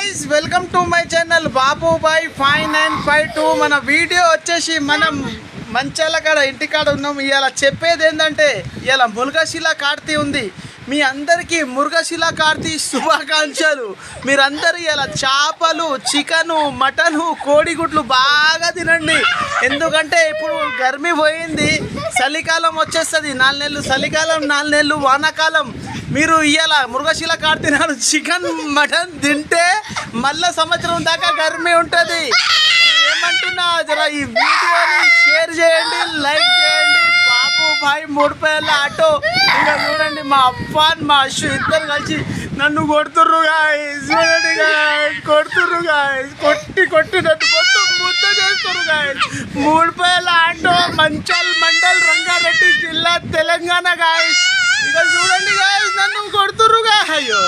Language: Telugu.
Guys, welcome to my channel Babubhai 5952. మన వీడియో వచ్చేసి మనం మంచాల కాడ ఇంటికాడ ఉన్నాం. ఇవాళ చెప్పేది ఏంటంటే ఇవాళ మురుగశిల కార్తీ ఉంది. మీ అందరికీ మురుగశిల కార్తీ శుభాకాంక్షలు. మీరందరూ ఇలా చేపలు, చికెను, మటను, కోడిగుడ్లు బాగా తినండి. ఎందుకంటే ఇప్పుడు గర్మి పోయింది, చలికాలం వచ్చేస్తుంది. 4 నెలలు చలికాలం, 4 నెలలు వానాకాలం. మీరు ఇవాళ మురుగశిల కార్తీ నాడు చికెన్, మటన్ తింటే మళ్ళీ సంవత్సరం దాకా గర్మి ఉంటుంది. ఏమంటున్నా, జర ఈ వీడియోని షేర్ చేయండి, లైక్ చేయండి. బాబుబాయ్ 3 పేర్ల ఆటో. ఇంకా చూడండి, మా అఫ్ఫాన్, మా అశ్వ ఇద్దరు కలిసి నన్ను కొడుతుర్రు గాయ్స్. చూడండి గాయ్స్, కొడుతుర్రు గాయ్స్, కొట్టి నన్ను మొత్తం ముద్ద చేస్తుర్రు గాయ్స్. 3 పేర్ల ఆటో, మంచల్ మండల్, రంగారెడ్డి జిల్లా, తెలంగాణ గాయ్స్. ఇక చూడండి గాయ్స్, నన్ను కొడుతుర్రు గాయ్స్. అయ్యో